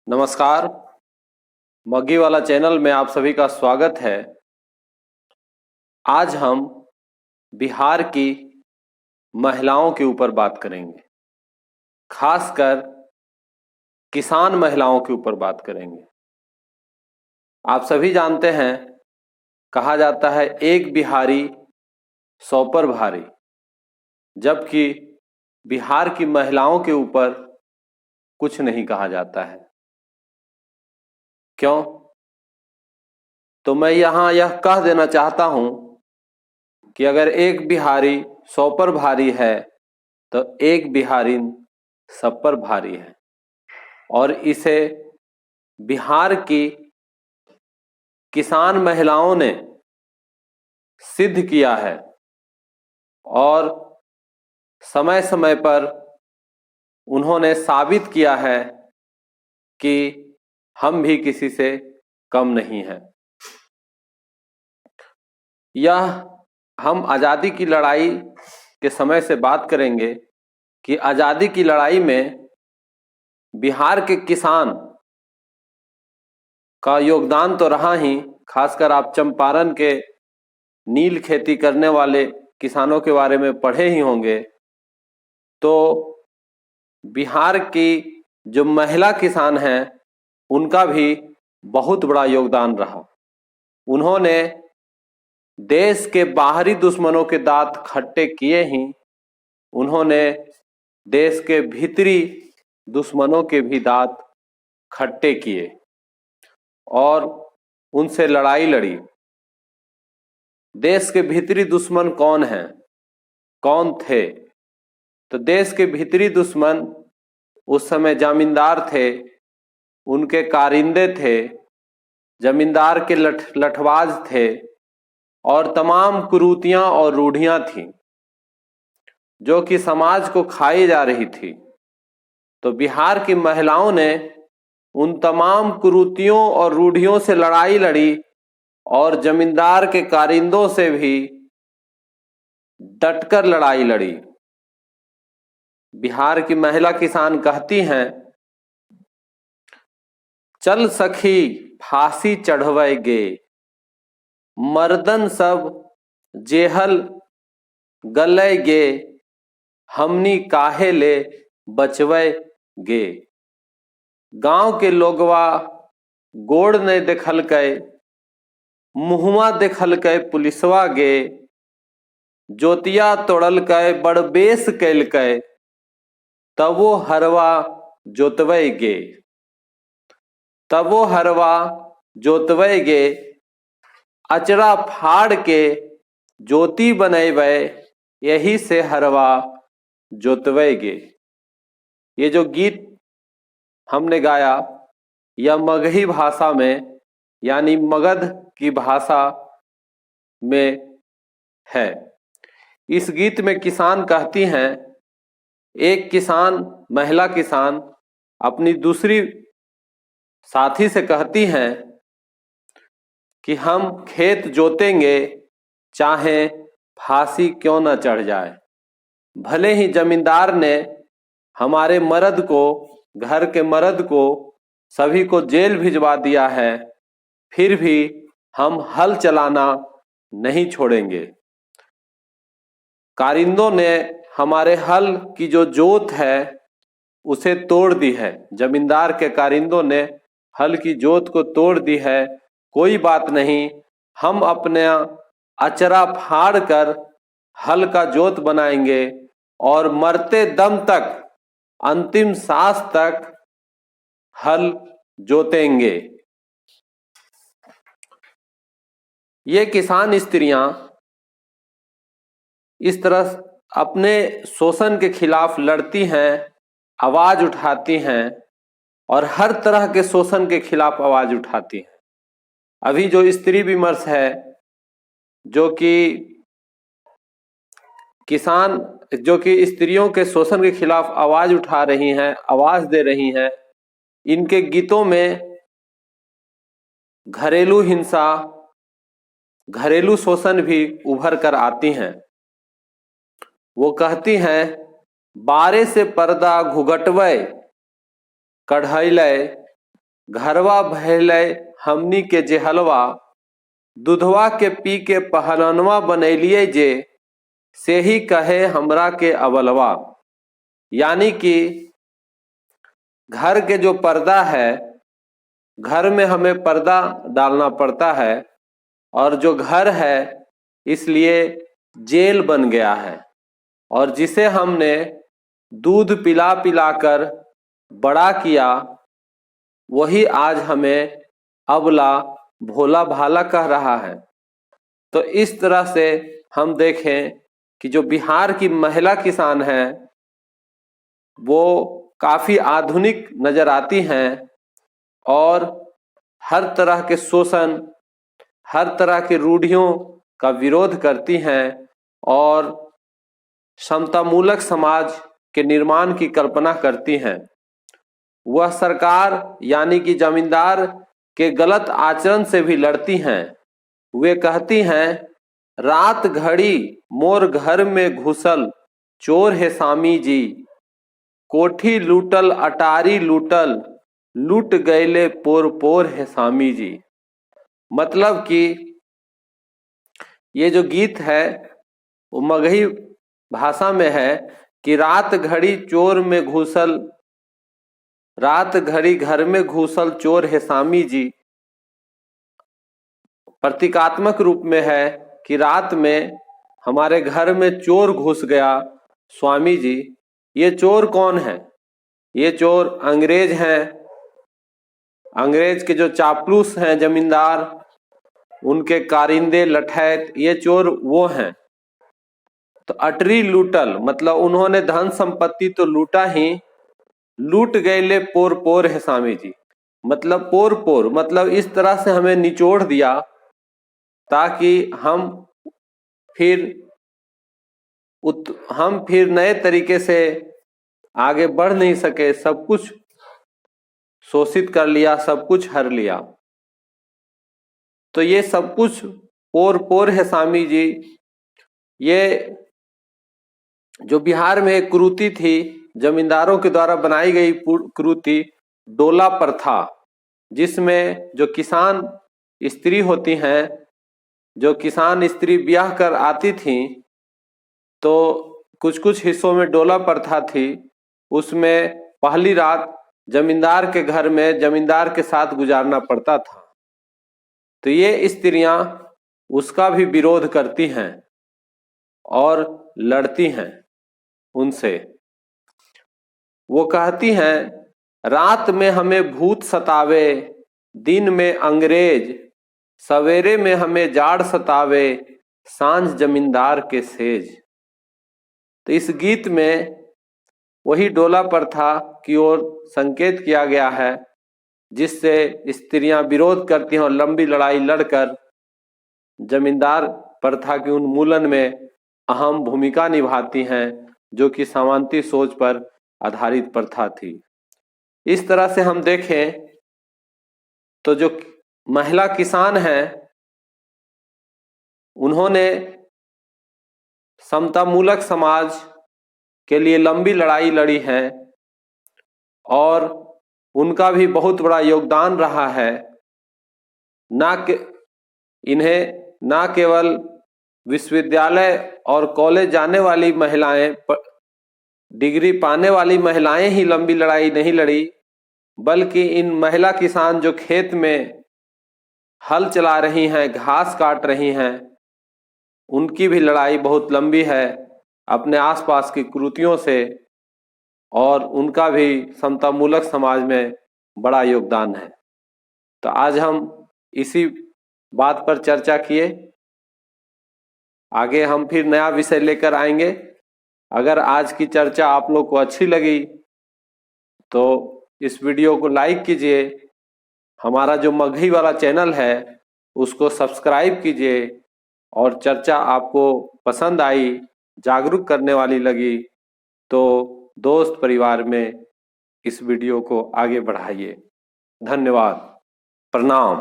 नमस्कार। मग्गी वाला चैनल में आप सभी का स्वागत है। आज हम बिहार की महिलाओं के ऊपर बात करेंगे, खासकर किसान महिलाओं के ऊपर बात करेंगे। आप सभी जानते हैं, कहा जाता है एक बिहारी 100 पर भारी, जबकि बिहार की महिलाओं के ऊपर कुछ नहीं कहा जाता है। क्यों? तो मैं यहाँ यह कह देना चाहता हूँ कि अगर एक बिहारी 100 पर भारी है तो एक बिहारी सब पर भारी है, और इसे बिहार की किसान महिलाओं ने सिद्ध किया है और समय समय पर उन्होंने साबित किया है कि हम भी किसी से कम नहीं हैं। यह हम आज़ादी की लड़ाई के समय से बात करेंगे कि आज़ादी की लड़ाई में बिहार के किसान का योगदान तो रहा ही। खासकर आप चंपारण के नील खेती करने वाले किसानों के बारे में पढ़े ही होंगे, तो बिहार की जो महिला किसान हैं उनका भी बहुत बड़ा योगदान रहा। उन्होंने देश के बाहरी दुश्मनों के दांत खट्टे किए ही उन्होंने देश के भीतरी दुश्मनों के भी दांत खट्टे किए और उनसे लड़ाई लड़ी। देश के भीतरी दुश्मन कौन हैं, कौन थे? तो देश के भीतरी दुश्मन उस समय जमींदार थे, उनके कारिंदे थे, जमींदार के लठबाज थे, और तमाम कुरीतियां और रूढ़ियां थीं जो कि समाज को खाई जा रही थी। तो बिहार की महिलाओं ने उन तमाम कुरीतियों और रूढ़ियों से लड़ाई लड़ी और जमींदार के कारिंदों से भी डटकर लड़ाई लड़ी। बिहार की महिला किसान कहती हैं, चल सखी फांसी चढ़वै गे, मर्दन सब जेहल गलै गे, हमनी काहे ले बचवै गे। गांव के लोगवा गोड़ ने देखलकै, मुहवा देखलकै पुलिसवा गे, जोतिया तोड़लकै बड़ बेस कैलकै, तबो हरवा जोतवै गे। तबो हरवा जोतवै गे, अचरा फाड़ के ज्योति बनैबै, यही से हरवा जोतवै गे। ये जो गीत हमने गाया यह मगही भाषा में यानी मगध की भाषा में है। इस गीत में किसान कहती हैं, एक किसान महिला किसान अपनी दूसरी साथी से कहती हैं कि हम खेत जोतेंगे चाहे फांसी क्यों न चढ़ जाए। भले ही जमींदार ने हमारे मर्द को, घर के मर्द को, सभी को जेल भिजवा दिया है, फिर भी हम हल चलाना नहीं छोड़ेंगे। कारिंदों ने हमारे हल की जो जोत है उसे तोड़ दी है। जमींदार के कारिंदों ने हल की जोत को तोड़ दी है। कोई बात नहीं, हम अपने अचरा फाड़ कर हल का जोत बनाएंगे और मरते दम तक, अंतिम सांस तक हल जोतेंगे। ये किसान स्त्रियां इस तरह अपने शोषण के खिलाफ लड़ती हैं, आवाज उठाती हैं और हर तरह के शोषण के खिलाफ आवाज उठाती हैं। अभी जो स्त्री विमर्श है, जो कि स्त्रियों के शोषण के खिलाफ आवाज उठा रही हैं, आवाज दे रही हैं, इनके गीतों में घरेलू हिंसा, घरेलू शोषण भी उभर कर आती हैं। वो कहती हैं, बारे से पर्दा घुघटवै कढ़ैलै, घरवा भैले हमनी के जे हलवा, दूधवा के पी के पहलनवा बनैलिए जे, से ही कहे हमरा के अबलवा। यानी कि घर के जो पर्दा है, घर में हमें पर्दा डालना पड़ता है, और जो घर है इसलिए जेल बन गया है, और जिसे हमने दूध पिला पिलाकर बड़ा किया, वही आज हमें अबला भोला भाला कह रहा है। तो इस तरह से हम देखें कि जो बिहार की महिला किसान हैं वो काफी आधुनिक नजर आती हैं और हर तरह के शोषण, हर तरह की रूढ़ियों का विरोध करती हैं और समतामूलक समाज के निर्माण की कल्पना करती हैं। वह सरकार यानी कि जमींदार के गलत आचरण से भी लड़ती हैं। वे कहती हैं, रात घड़ी मोर घर में घुसल चोर है स्वामी जी, कोठी लूटल अटारी लूटल, लूट गैले पोर पोर है स्वामी जी। मतलब कि ये जो गीत है वो मगही भाषा में है कि रात घड़ी चोर में घुसल, रात घड़ी घर में घुसल चोर है स्वामी जी। प्रतीकात्मक रूप में है कि रात में हमारे घर में चोर घुस गया स्वामी जी। ये चोर कौन है? ये चोर अंग्रेज हैं। अंग्रेज के जो चापलूस हैं जमींदार, उनके कारिंदे लठैत, ये चोर वो हैं। तो अटरी लूटल मतलब उन्होंने धन संपत्ति तो लूटा ही, लूट गए पोर पोर है स्वामी जी। मतलब पोर पोर मतलब इस तरह से हमें निचोड़ दिया ताकि हम फिर नए तरीके से आगे बढ़ नहीं सके। सब कुछ शोषित कर लिया, सब कुछ हर लिया। तो ये सब कुछ पोर पोर है स्वामी जी। ये जो बिहार में एक कुरीति थी, जमींदारों के द्वारा बनाई गई कुरीति डोला प्रथा, जिसमें जो किसान स्त्री होती हैं, जो किसान स्त्री ब्याह कर आती थी, तो कुछ कुछ हिस्सों में डोला प्रथा थी। उसमें पहली रात जमींदार के घर में जमींदार के साथ गुजारना पड़ता था। तो ये स्त्रियां उसका भी विरोध करती हैं और लड़ती हैं उनसे। वो कहती हैं, रात में हमें भूत सतावे, दिन में अंग्रेज, सवेरे में हमें जाड़ सतावे, सांझ जमींदार के सेज। तो इस गीत में वही डोला प्रथा की ओर संकेत किया गया है, जिससे स्त्रियां विरोध करती हैं और लंबी लड़ाई लड़कर जमींदार प्रथा के उन्मूलन में अहम भूमिका निभाती हैं, जो कि सामंती सोच पर आधारित प्रथा थी। इस तरह से हम देखें तो जो महिला किसान हैं उन्होंने समतामूलक समाज के लिए लंबी लड़ाई लड़ी है और उनका भी बहुत बड़ा योगदान रहा है। इन्हें ना केवल विश्वविद्यालय और कॉलेज जाने वाली महिलाएं, डिग्री पाने वाली महिलाएं ही लंबी लड़ाई नहीं लड़ी, बल्कि इन महिला किसान जो खेत में हल चला रही हैं, घास काट रही हैं, उनकी भी लड़ाई बहुत लंबी है अपने आसपास की कुरीतियों से, और उनका भी समतामूलक समाज में बड़ा योगदान है। तो आज हम इसी बात पर चर्चा किए। आगे हम फिर नया विषय लेकर आएंगे। अगर आज की चर्चा आप लोग को अच्छी लगी तो इस वीडियो को लाइक कीजिए। हमारा जो मगही वाला चैनल है उसको सब्सक्राइब कीजिए, और चर्चा आपको पसंद आई, जागरूक करने वाली लगी तो दोस्त परिवार में इस वीडियो को आगे बढ़ाइए। धन्यवाद। प्रणाम।